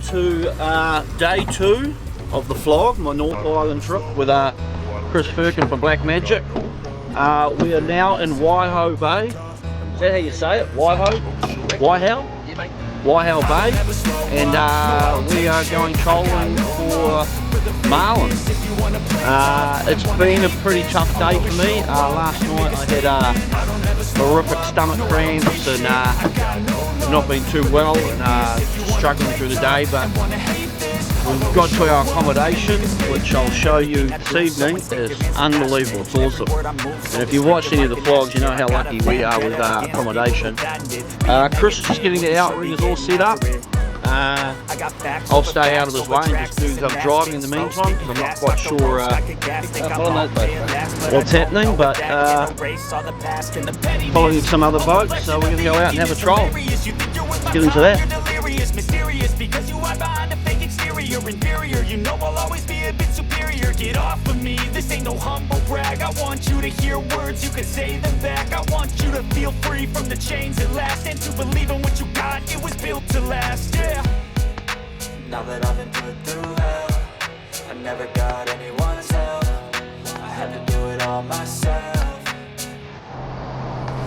to day 2 of the vlog, my North Island trip with Chris Firkin from Black Magic. We are now in Waihau Bay. Is that how you say it? Waihau? Waihau? Waihau Bay. And we are going trolling for Marlin. It's been a pretty tough day for me. Last night I had horrific stomach cramps and not been too well and struggling through the day, but we've got to our accommodation, which I'll show you this evening. It's unbelievable, it's awesome. And if you watched any of the vlogs, you know how lucky we are with accommodation. Chris is just getting the outriggers all set up. I'll stay out of his way and just do some driving in the meantime, because I'm not quite sure what's happening, but following some other boats, so we're going to go out and have a troll. Get into that. Inferior, you know I'll always be a bit superior. Get off of me, this ain't no humble brag. I want you to hear words, you can say them back. I want you to feel free from the chains at last, and to believe in what you got, it was built to last, yeah. Now that I've been put through hell, I never got anyone's help. I had to do it all myself.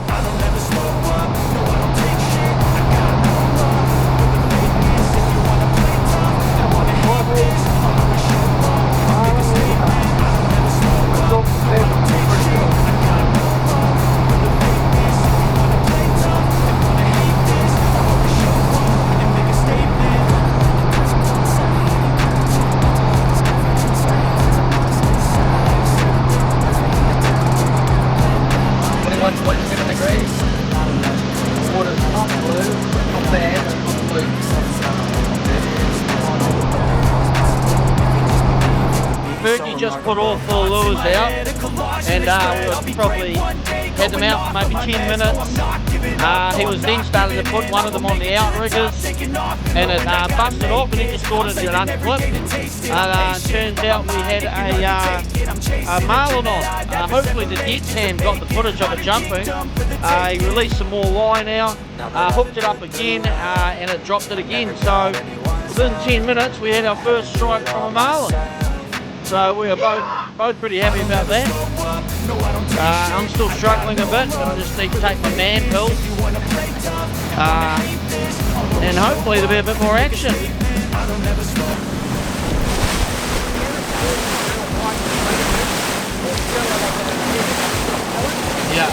I don't ever slow up, no I don't take shit. I got no love for the fakeness. If you wanna play tough, I wanna hate this. I'll always show up, and make a statement. I don't ever slow up, no I don't take shit. I got no love for the fakeness. If you wanna play tough, I wanna hate this. I'll always show up, and make a statement. What's in the grade? Water's not blue, not bad, not blue. Fergie just put all 4 lures out, and we probably had them out for maybe 10 minutes. He was then starting to put one of them on the outriggers, and it busted off, and he just thought it had unclipped. Turns out we had a Marlin on. Hopefully the dead cam got the footage of it jumping. He released some more line out, hooked it up again, and it dropped it again. So within 10 minutes we had our first strike from a Marlin. So we are both pretty happy about that. I'm still struggling a bit, but I just need to take my man pills. And hopefully there'll be a bit more action. Yeah.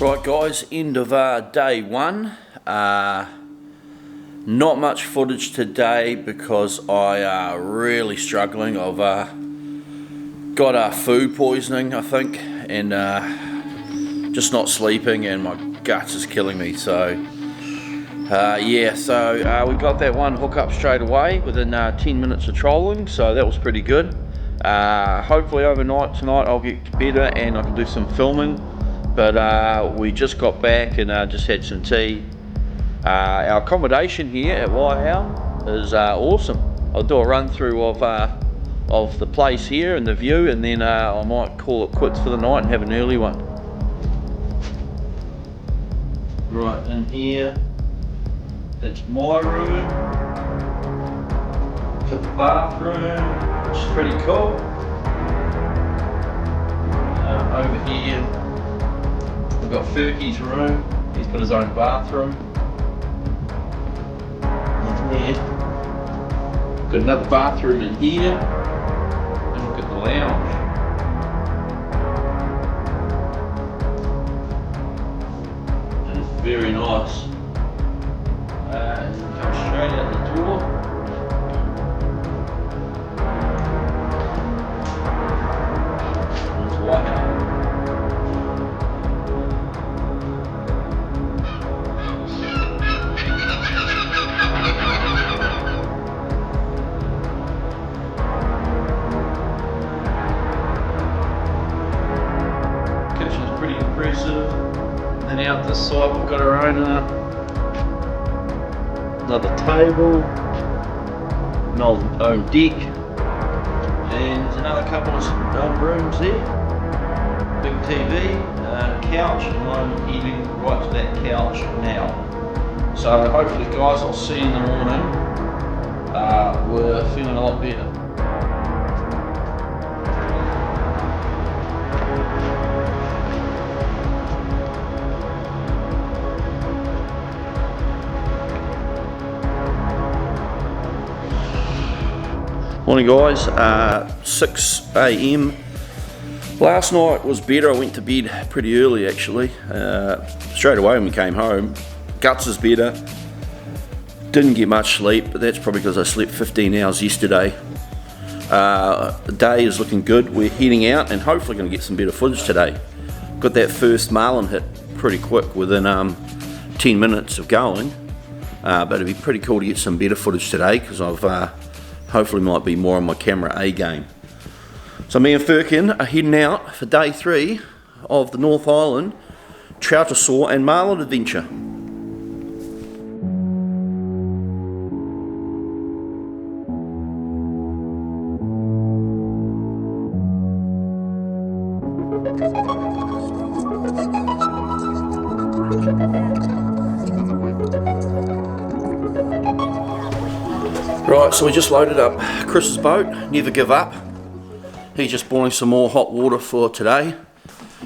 Right guys, end of day 1. Not much footage today because I really struggling. I've got food poisoning I think, and just not sleeping, and my guts is killing me. So yeah, so we got that one hookup straight away within 10 minutes of trolling, so that was pretty good. Hopefully overnight tonight I'll get better and I can do some filming. But we just got back and just had some tea. Our accommodation here at Waihau is awesome. I'll do a run through of the place here and the view, and then I might call it quits for the night and have an early one. Right, in here That's my room. To the bathroom, which is pretty cool. Over here, we've got Ferkie's room. He's got his own bathroom. Yeah. Got another bathroom in here. And we've got the lounge. And it's very nice. And you come straight out the door. There's Waihau. Kitchen's pretty impressive. And then out this side we've got our own another table, an own deck, and another couple of rooms there. Big TV, couch, and I'm heading right to that couch now. So hopefully guys, I'll see you in the morning. We're feeling a lot better. Morning guys, 6 AM. Last night was better. I went to bed pretty early actually. Straight away when we came home. Guts is better. Didn't get much sleep, but that's probably because I slept 15 hours yesterday. The day is looking good. We're heading out and hopefully going to get some better footage today. Got that first marlin hit pretty quick within 10 minutes of going. But it'd be pretty cool to get some better footage today because I've hopefully might be more on my camera A game. So me and Firkin are heading out for day 3 of the North Island Trouter Saw and Marlin adventure. Right, so we just loaded up Chris's boat, Never Give Up. He's just boiling some more hot water for today.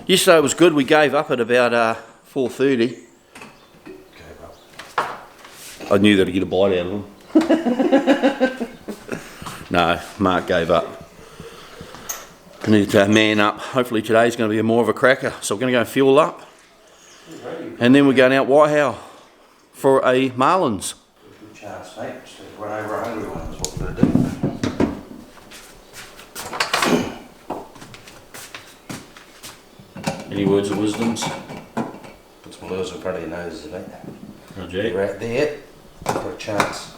Yesterday was good, we gave up at about 4:30. Gave up. I knew that I'd get a bite out of him. No, Mark gave up. I need to man up. Hopefully today's going to be more of a cracker. So we're going to go fuel up. And then we're going out Waihau for a Marlins. Good chance, mate. Just run over a hungry one, that's what we're going to do. Any words of wisdoms? Put some lures in front of your nose, mate. Roger. Right there, for a chance.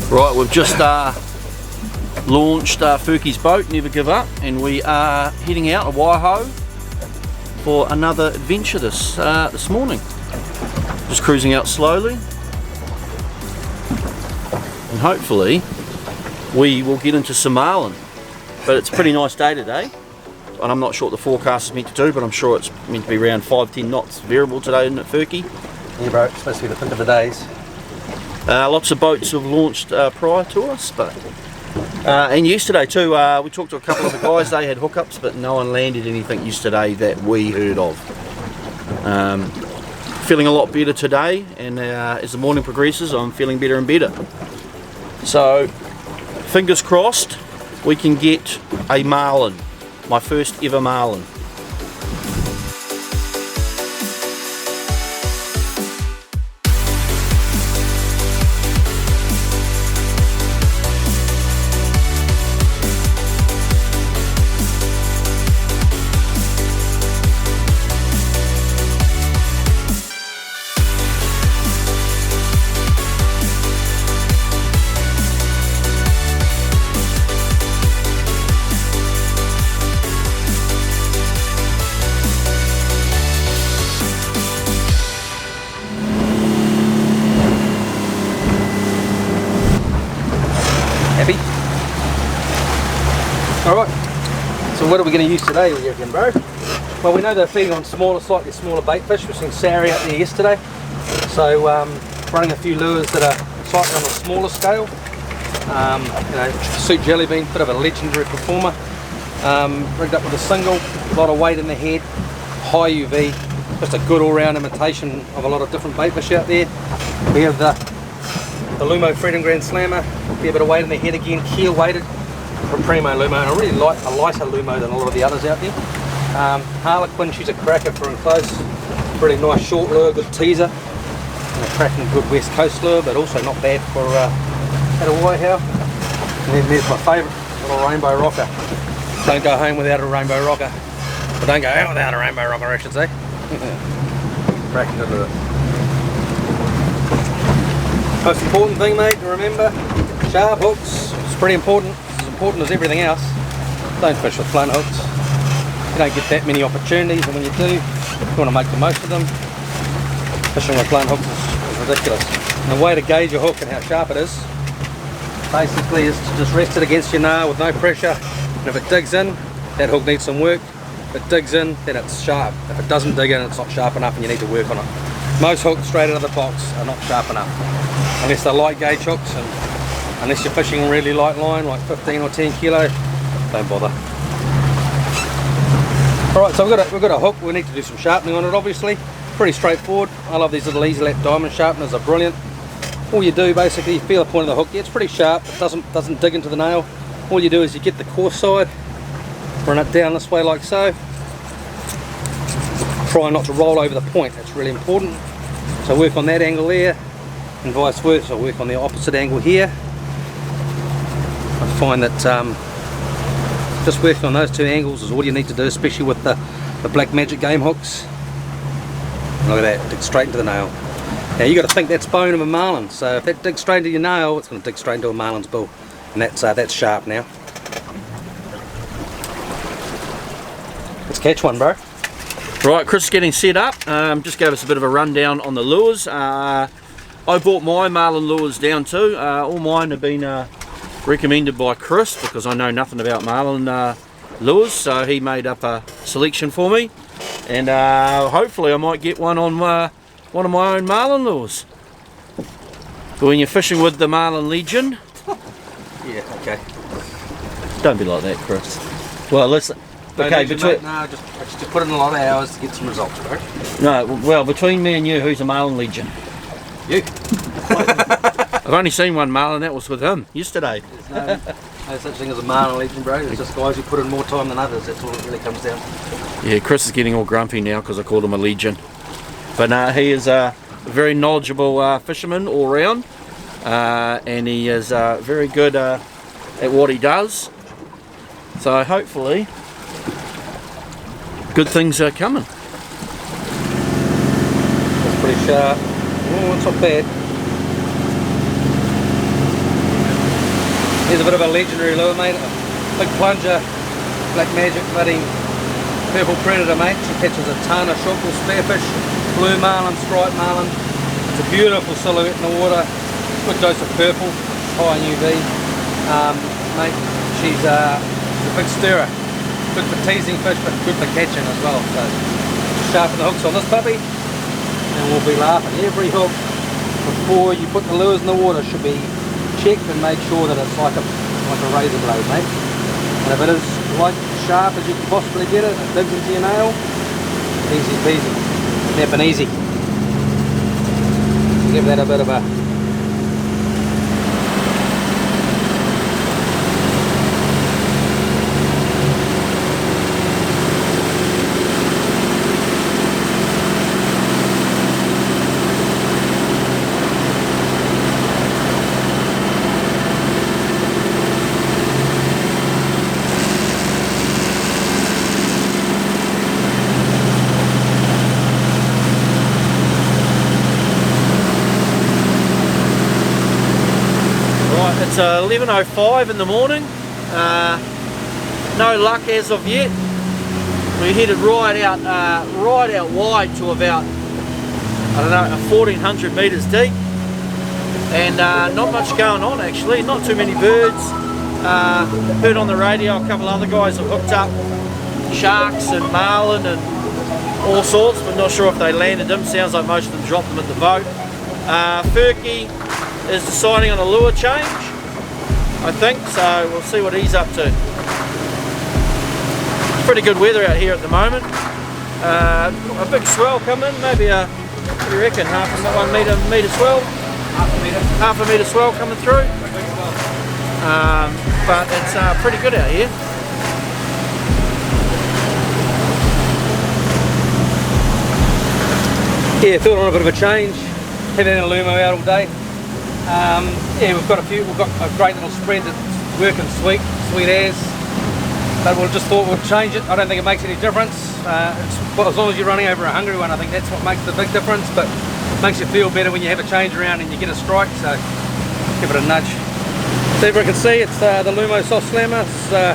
Right, we've just launched Ferkie's boat, Never Give Up, and we are heading out of Waihau for another adventure this morning. Just cruising out slowly, and hopefully we will get into some marlin. But it's a pretty nice day today, and I'm not sure what the forecast is meant to do, but I'm sure it's meant to be around 5-10 knots variable today, isn't it, Ferkie? Yeah, bro, it's supposed to be the pick of the days. Lots of boats have launched prior to us, but and yesterday too, we talked to a couple of the guys. They had hookups, but no one landed anything yesterday that we heard of. Feeling a lot better today, and as the morning progresses, I'm feeling better and better. So, fingers crossed, we can get a marlin, my first ever marlin. Happy? Alright, so what are we going to use today, you reckon, bro? Well, we know they're feeding on slightly smaller bait fish. We've seen Sari out there yesterday. So running a few lures that are slightly on a smaller scale. You know, Suit Jellybean, bit of a legendary performer. Rigged up with a single, a lot of weight in the head, high UV, just a good all-round imitation of a lot of different bait fish out there. We have the Lumo Freedom Grand Slammer, a bit of weight in the head again, keel weighted from Primo Lumo, and I really like a lighter Lumo than a lot of the others out there. Harlequin, she's a cracker for in close, really nice short lure, good teaser, and a cracking good West Coast lure, but also not bad for at a Waihau. And then there's my favourite, little rainbow rocker. Don't go home without a rainbow rocker. Or don't go out without a rainbow rocker, I should say. Cracking into it. Most important thing, mate, to remember, sharp hooks. It's pretty important. It's as important as everything else. Don't fish with blunt hooks. You don't get that many opportunities, and when you do, you want to make the most of them. Fishing with blunt hooks is ridiculous. And the way to gauge a hook and how sharp it is, basically, is to just rest it against your nail with no pressure. And if it digs in, that hook needs some work. If it digs in, then it's sharp. If it doesn't dig in, it's not sharp enough and you need to work on it. Most hooks straight out of the box are not sharp enough. Unless they're light gauge hooks, and unless you're fishing a really light line, like 15 or 10 kilo, don't bother. Alright, so we've got a hook. We need to do some sharpening on it, obviously. Pretty straightforward. I love these little Easy Lap diamond sharpeners, they're brilliant. All you do, basically, you feel the point of the hook. Yeah, it's pretty sharp, it doesn't dig into the nail. All you do is you get the coarse side, run it down this way like so. Try not to roll over the point, that's really important. So work on that angle there, and vice versa, work on the opposite angle here. I find that just working on those two angles is all you need to do, especially with the Black Magic game hooks. Look at that, dig straight into the nail. Now you got to think that's bone of a marlin, so if that digs straight into your nail, it's going to dig straight into a marlin's bill, and that's sharp now. Let's catch one, bro. Right, Chris is getting set up. Just gave us a bit of a rundown on the lures. I bought my marlin lures down too. All mine have been recommended by Chris because I know nothing about marlin lures, so he made up a selection for me, and hopefully I might get one on one of my own marlin lures. But when you're fishing with the Marlin Legion, yeah, okay. Don't be like that, Chris. Well, listen. Okay, between no, just put in a lot of hours to get some results, bro. No, well, between me and you, who's a Marlin Legion? You. I've only seen one marlin, that was with him yesterday. There's no such thing as a Marlin Legion, bro. It's just guys who put in more time than others. That's all it really comes down to. Yeah, Chris is getting all grumpy now because I called him a Legion. But he is a very knowledgeable fisherman all round, and he is very good at what he does. So hopefully, good things are coming. That's pretty sharp. Oh, it's not bad. Here's a bit of a legendary lure, mate. A big plunger, Black Magic, bloody purple predator, mate. She catches a ton of shortbill spearfish, blue marlin, striped marlin. It's a beautiful silhouette in the water. Good dose of purple, high in UV. Mate, she's a big stirrer. Good for teasing fish, but good for catching as well. So sharpen the hooks on this puppy, and we'll be laughing. Every hook before you put the lures in the water should be checked and made sure that it's like a razor blade, mate. And if it is like sharp as you can possibly get it, it digs into your nail, easy peasy, nip and easy. Give that a bit of a It's 11:05 in the morning. No luck as of yet. We headed right out wide to about, I don't know, 1400 metres deep. and not much going on actually, not too many birds. Heard on the radio a couple other guys have hooked up sharks and marlin and all sorts, but not sure if they landed them. Sounds like most of them dropped them at the boat. Furky is deciding on a lure change, I think, so we'll see what he's up to. Pretty good weather out here at the moment. A big swell coming, maybe a, what do you reckon, one metre swell? Half a metre swell coming through. But it's pretty good out here. Yeah, thought on a bit of a change. Haven't had a Lumo out all day. Yeah, we've got a great little spread that's working sweet as. But we just thought we'd change it. I don't think it makes any difference. Well, as long as you're running over a hungry one, I think that's what makes the big difference. But it makes you feel better when you have a change around and you get a strike. So give it a nudge. So everyone can see it's the Lumo Soft Slammer. It's a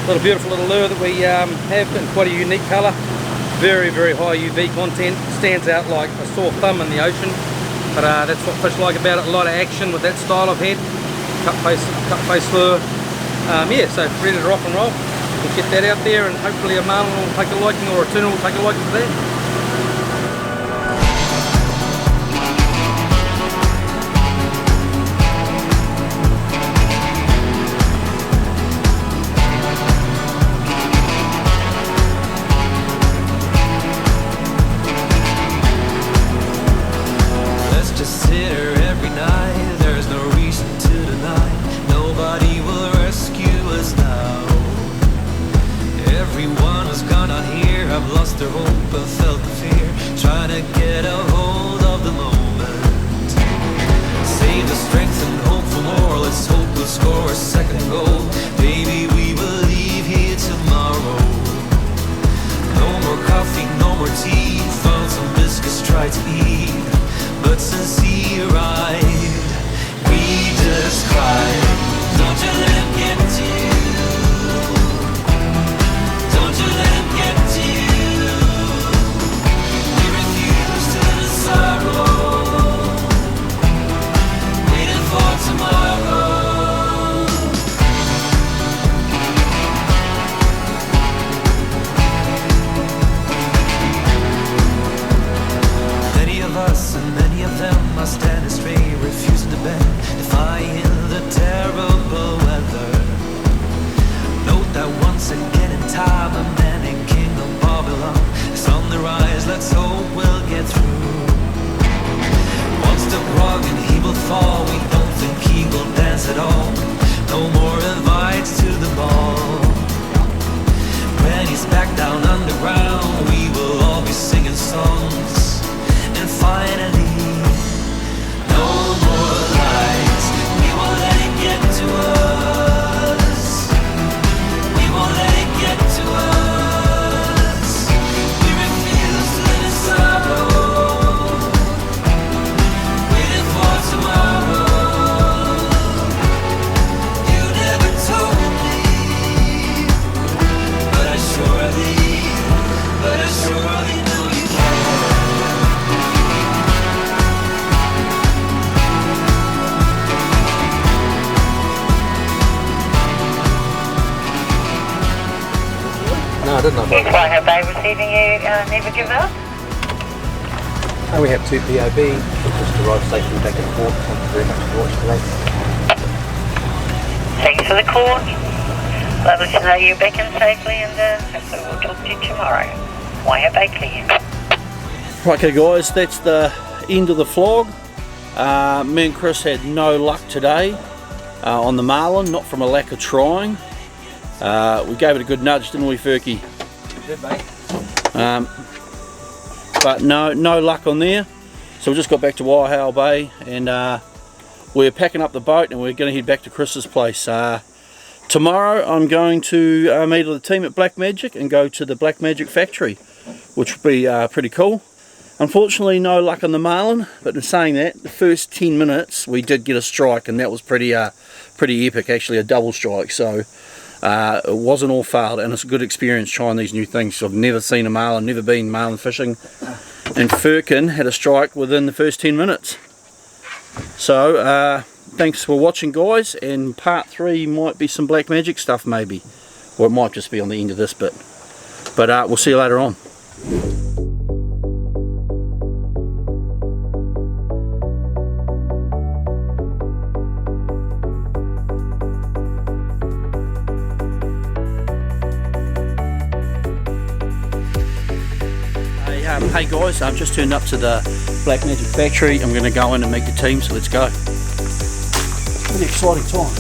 little beautiful little lure that we have in quite a unique colour. Very, very high UV content. Stands out like a sore thumb in the ocean. But that's what fish like about it. A lot of action with that style of head. Cut face lure. Yeah, so ready to rock and roll. We'll get that out there and hopefully a marlin will take a liking or a tuna will take a liking to that. Is Waihau receiving you, never give up? And we have 2 POB, just arrived safely back in port. Thank you very much for watching today. Thanks for the call. Lovely to know you're back in safely, and hopefully we'll talk to you tomorrow. Waihau clear. Okay guys, that's the end of the vlog. Me and Chris had no luck today on the marlin, not from a lack of trying. We gave it a good nudge, didn't we, Furky? Did, mate. But no luck on there. So we just got back to Waihau Bay, and we're packing up the boat and we're going to head back to Chris's place. Tomorrow I'm going to meet the team at Black Magic and go to the Black Magic factory, which will be pretty cool. Unfortunately no luck on the marlin, but in saying that, the first 10 minutes we did get a strike, and that was pretty epic, actually, a double strike. So it wasn't all failed, and it's a good experience trying these new things. I've never seen a marlin, never been marlin fishing, and Firkin had a strike within the first 10 minutes. So thanks for watching, guys, and part 3 might be some black magic stuff maybe, or it might just be on the end of this bit, but we'll see you later on. Hey guys, I've just turned up to the Black Magic factory. I'm going to go in and meet the team, so let's go. Pretty exciting time.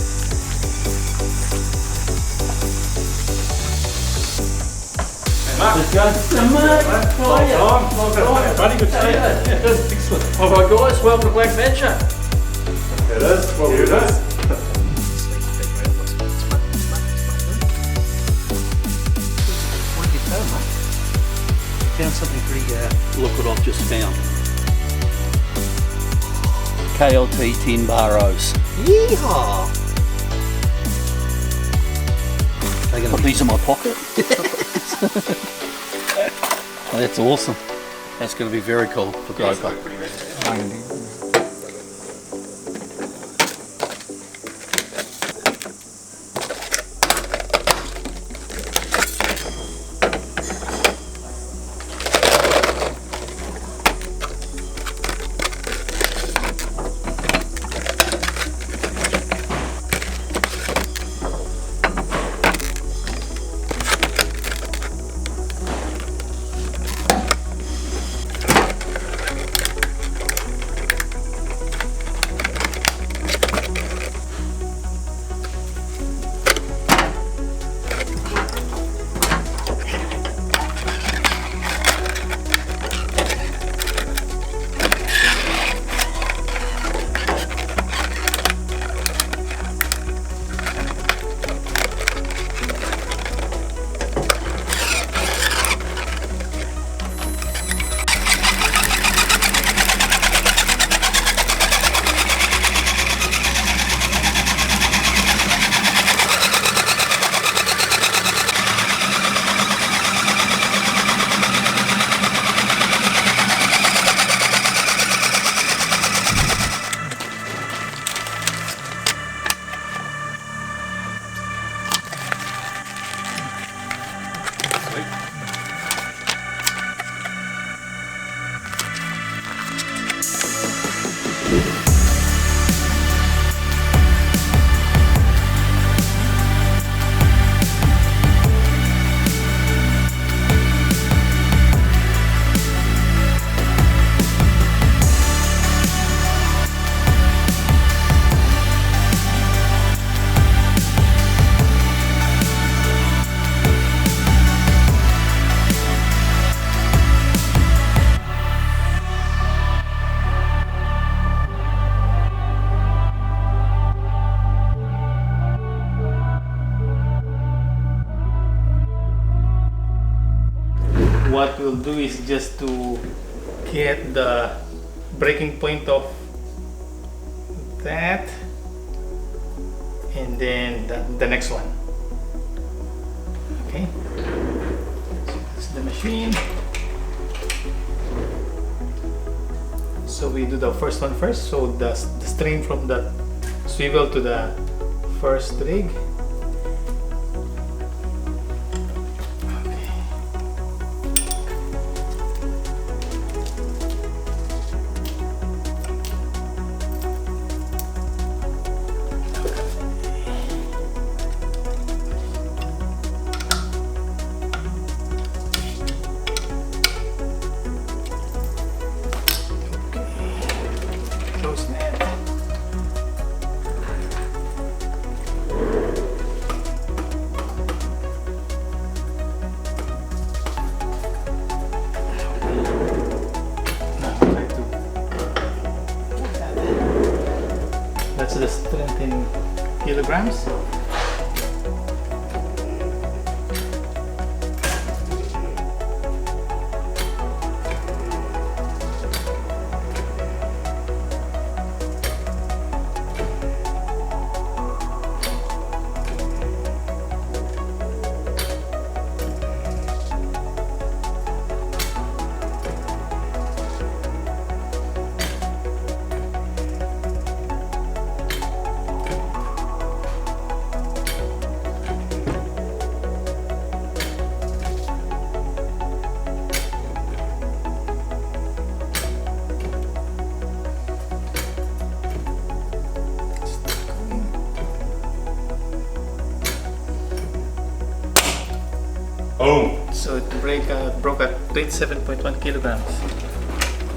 Let's go. Buddy, good to see you. Alright guys, welcome to Black Magic. It is. Well, here it is. What did you found, mate? Found something pretty, look what I've just found. KLT 10 bar O's. Yeehaw! Put these in my pocket. Oh, that's awesome. That's going to be very cool for groper. What we'll do is just to get the breaking point of that, and then the next one. Okay, so that's the machine. So we do the first one first. So the string from the swivel to the first rig. Close that. That's the strength in kilograms. Boom. So it broke at 27.1 kilograms.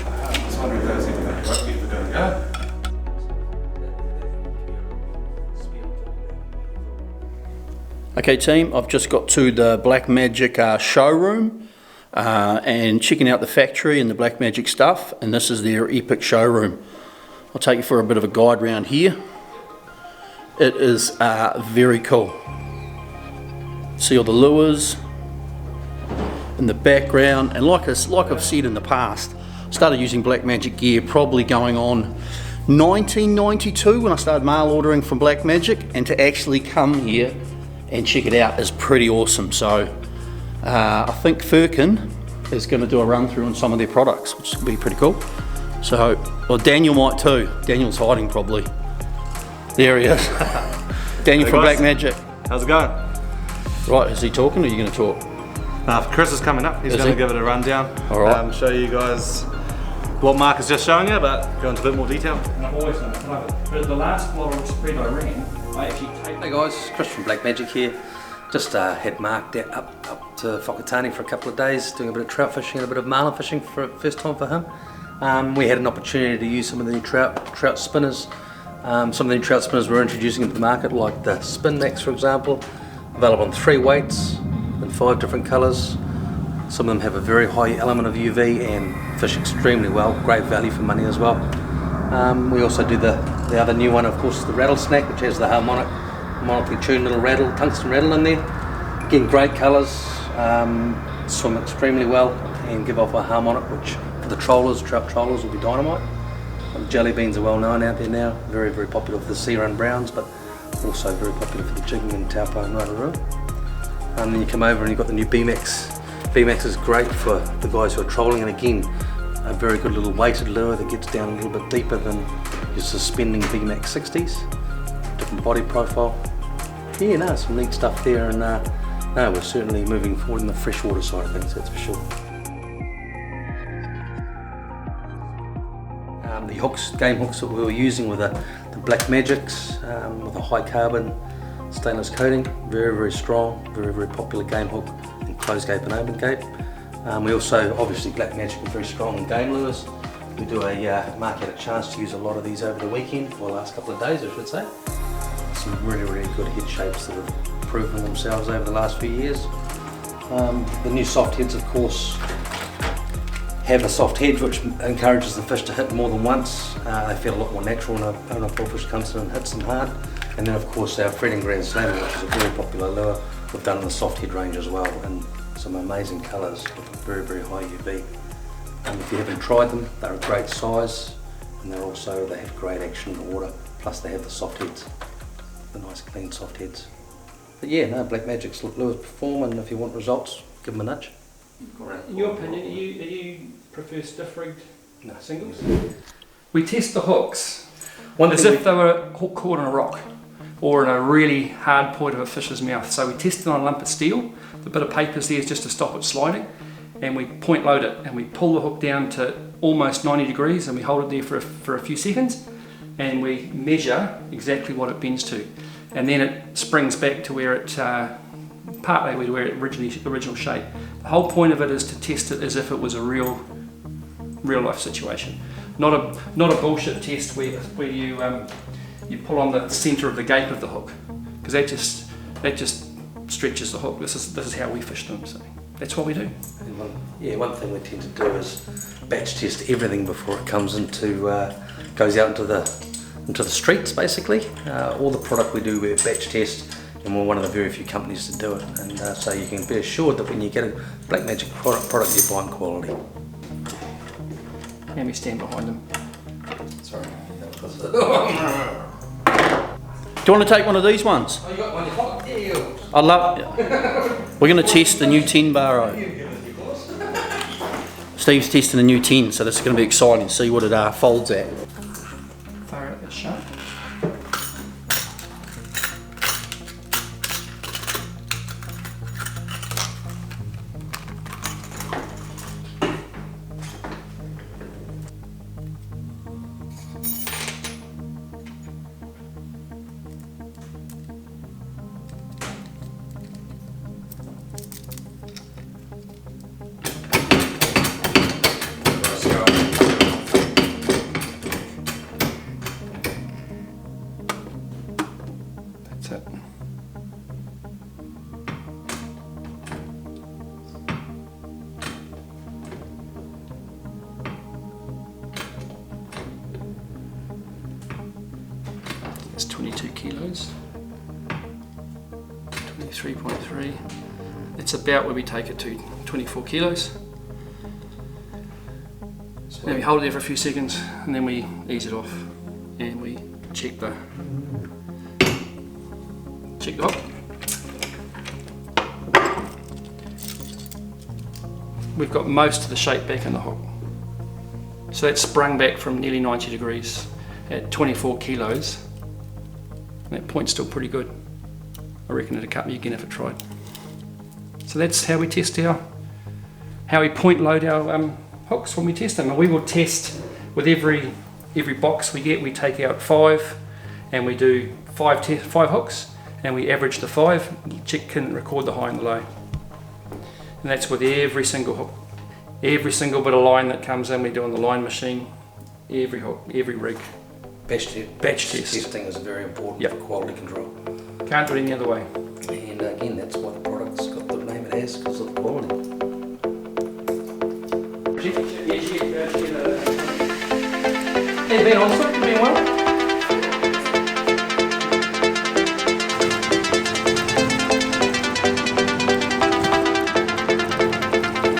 I was wondering if that was even going to work. We're going to go. Okay team, I've just got to the Black Magic showroom and checking out the factory and the Black Magic stuff, and this is their epic showroom. I'll take you for a bit of a guide round here. It is very cool. See all the lures in the background, and like I've said in the past, I started using Black Magic gear probably going on 1992 when I started mail ordering from Black Magic, and to actually come here and check it out is pretty awesome. So I think Firkin is going to do a run through on some of their products, which will be pretty cool. So, well, Daniel might too. Daniel's hiding probably. There he is. Daniel Hey from guys. Black Magic. How's it going? Right, is he talking or are you going to talk? Chris is coming up. He's Is going he? to give it a rundown. All right. Show you guys what Mark has just shown you, but go into a bit more detail. And I've always done it. But the last lot of spread I ran, I actually taped. Hey guys, Chris from Black Magic here. Just had Mark up to Whakatane for a couple of days, doing a bit of trout fishing and a bit of marlin fishing for first time for him. We had an opportunity to use some of the new trout spinners. Some of the new trout spinners we're introducing into the market, like the Spin Max for example, available in 3 weights in 5 different colours. Some of them have a very high element of UV and fish extremely well, great value for money as well. We also do the other new one, of course, the rattlesnake, which has the harmonically tuned little rattle, tungsten rattle in there. Again, great colours, swim extremely well and give off a harmonic, which for the trollers, trout trollers, will be dynamite. The jelly beans are well known out there now, very, very popular for the sea run browns, but also very popular for the jigging and taupo and rotorua. And then you come over and you've got the new B-Max. B-Max is great for the guys who are trolling, and again, a very good little weighted lure that gets down a little bit deeper than your suspending B-Max 60s. Different body profile. Yeah, no, some neat stuff there, and no, we're certainly moving forward in the freshwater side of things, that's for sure. The hooks, game hooks that we were using were the Black Magics with a high carbon stainless coating, very, very strong, very, very popular game hook in closed gape and open gape. We also, obviously, Black Magic are very strong in game lures. We do Mark had a chance to use a lot of these over the weekend, or the last couple of days I should say. Some really, really good head shapes that have proven themselves over the last few years. The new soft heads, of course, have a soft head which encourages the fish to hit more than once. They feel a lot more natural when a bullfish comes in and hits them hard. And then of course our Fretting Grand Slammer, which is a very popular lure, we've done in the soft head range as well, in some amazing colours with very, very high UV. And if you haven't tried them, they're a great size, and they have great action in the water, plus they have the soft heads, the nice clean soft heads. But yeah, no, Black Magic's lures perform, and if you want results, give them a nudge. In your opinion, do you prefer stiff rigged No. singles? We test the hooks One as thing if they were caught in a rock or in a really hard point of a fish's mouth. So we test it on a lump of steel. The bit of paper is there just to stop it sliding, and we point load it and we pull the hook down to almost 90 degrees and we hold it there for a few seconds, and we measure exactly what it bends to, and then it springs back to where it partly where it original shape. The whole point of it is to test it as if it was a real life situation, not a bullshit test where you pull on the centre of the gape of the hook, because that just stretches the hook. This is how we fish them, so that's what we do. One thing we tend to do is batch test everything before it comes goes out into the streets basically. All the product we do, we batch test, and we're one of the very few companies to do it. And so you can be assured that when you get a Black Magic product you're buying quality. And we stand behind them. Sorry. Do you want to take one of these ones? Oh, you got one in your pocket? Yeah. I love. We're going to test the new 10 baro. Steve's testing a new 10, so this is going to be exciting to see what it folds at. Fire out the sharp. That's it. It's 22 kilos. 23.3. It's about where we take it to, 24 kilos. Then we hold it there for a few seconds and then we ease it off and we check the hook. We've got most of the shape back in the hook. So that's sprung back from nearly 90 degrees at 24 kilos. That point's still pretty good. I reckon it'd cut me again if it tried. So that's how we test how we point load our hooks when we test them. And we will test with every box we get. We take out 5 and we do 5 hooks and we average the 5, check and record the high and the low. And that's with every single hook. Every single bit of line that comes in we do on the line machine, every hook, every rig. Batch test. Testing is very important for quality control. Can't do it any other way. And again, that's why the product's got the name it has, because of the quality. Hey, been on, been well?